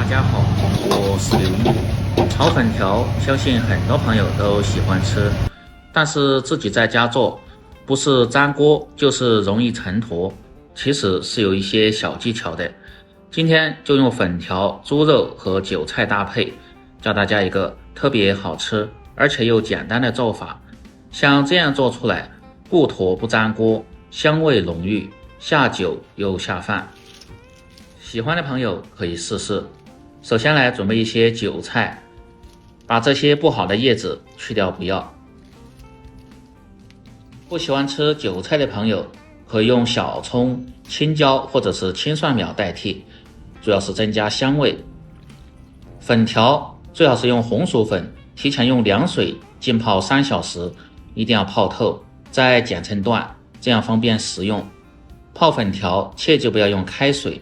家好，我是刘毅。炒粉条，相信很多朋友都喜欢吃，但是自己在家做，不是粘锅就是容易成坨，其实是有一些小技巧的。今天就用粉条、猪肉和韭菜搭配，教大家一个特别好吃而且又简单的做法。像这样做出来，不坨不粘锅，香味浓郁，下酒又下饭。喜欢的朋友可以试试。首先来准备一些韭菜，把这些不好的叶子去掉不要。不喜欢吃韭菜的朋友可以用小葱、青椒或者是青蒜苗代替，主要是增加香味。粉条最好是用红薯粉，提前用凉水浸泡3小时，一定要泡透，再剪成段，这样方便食用。泡粉条切记不要用开水，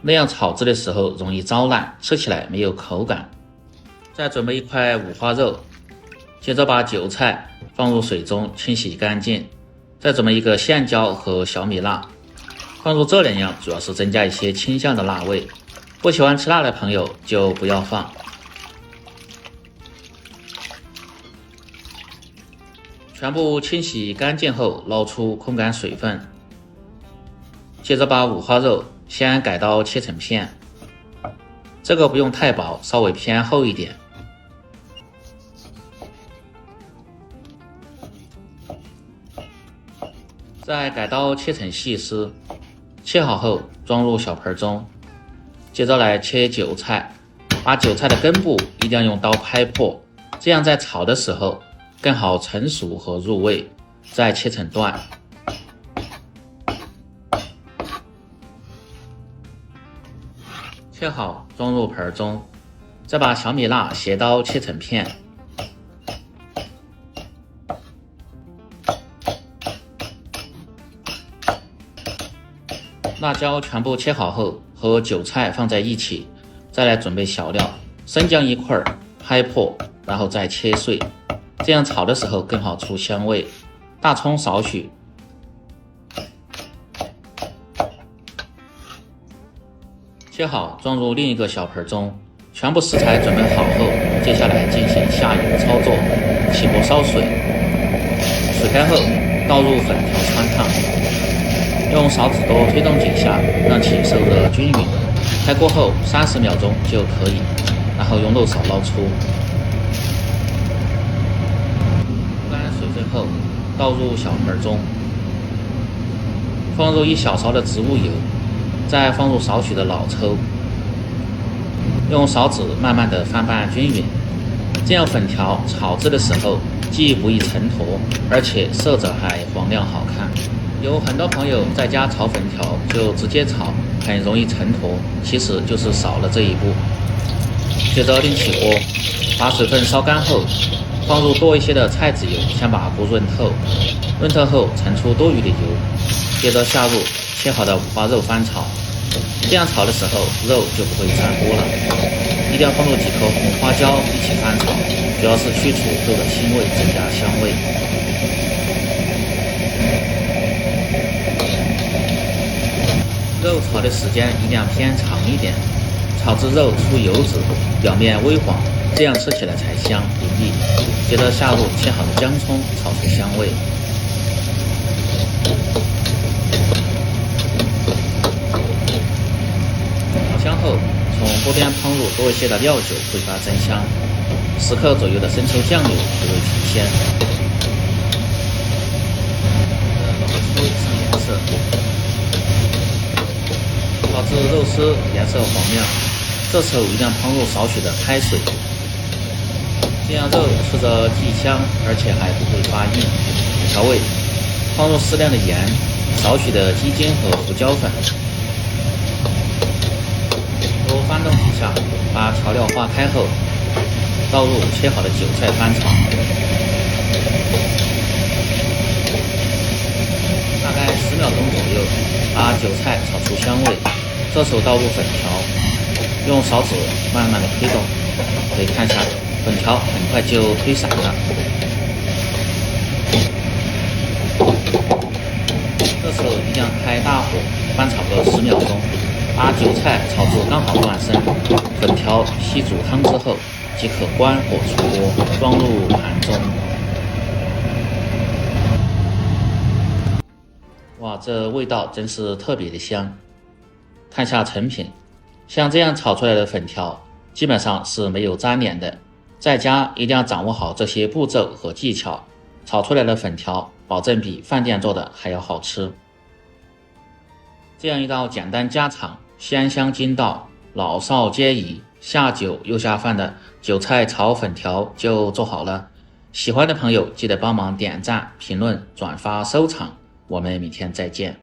那样炒制的时候容易糟烂，吃起来没有口感。再准备一块五花肉，接着把韭菜放入水中清洗干净，再准备一个线椒和小米辣，放入这两样主要是增加一些清香的辣味，不喜欢吃辣的朋友就不要放。全部清洗干净后捞出控干水分，接着把五花肉先改刀切成片，这个不用太薄，稍微偏厚一点。再改刀切成细丝，切好后装入小盆中。接着来切韭菜，把韭菜的根部一定要用刀拍破，这样在炒的时候更好成熟和入味。再切成段。切好装入盆中，再把小米辣斜刀切成片，辣椒全部切好后和韭菜放在一起，再来准备小料，生姜1块，拍破然后再切碎，这样炒的时候更好出香味。大葱少许，切好装入另一个小盆中。全部食材准备好后，接下来进行下油操作，起锅烧水，水开后倒入粉条汆烫，用勺子多推动几下，让其受热均匀。开锅后30秒钟就可以，然后用漏勺捞出。沥干水分后倒入小盆中，放入1小勺的植物油，再放入少许的老抽，用勺子慢慢的翻拌均匀，这样粉条炒制的时候既不易成坨，而且色泽还黄亮好看。有很多朋友在家炒粉条就直接炒，很容易成坨，其实就是少了这一步。接着另起锅，把水分烧干后放入多一些的菜籽油，先把锅润透，润透后盛出多余的油，接着下入切好的五花肉翻炒，这样炒的时候肉就不会粘锅了。一定要放入几颗红花椒一起翻炒，主要是去除肉的腥味，增加香味。肉炒的时间一定要偏长一点，炒至肉出油脂，表面微黄，这样吃起来才香有力。接着下入切好的姜葱，炒出香味。炒香后，从锅边烹入多一些的料酒，挥发增香。10克左右的生抽酱油提味提鲜。老抽上颜色，炒至肉丝颜色黄亮，这时候一定要烹入少许的开水，这样肉吃着既香而且还不会发硬。调味，放入适量的盐，少许的鸡精和胡椒粉，多翻动几下，把调料化开后倒入切好的韭菜翻炒，大概10秒钟左右，把韭菜炒出香味。这时候倒入粉条，用勺子慢慢的推动，可以看下粉条很快就推散了。这时候一定要开大火翻炒个10秒钟，把韭菜炒至刚好断生，粉条吸煮汤之后，即可关火出锅，装入盘中。哇，这味道真是特别的香！看下成品，像这样炒出来的粉条，基本上是没有粘连的。在家一定要掌握好这些步骤和技巧，炒出来的粉条保证比饭店做的还要好吃。这样一道简单家常、鲜香筋道、老少皆宜、下酒又下饭的韭菜炒粉条就做好了。喜欢的朋友记得帮忙点赞、评论、转发、收藏。我们明天再见。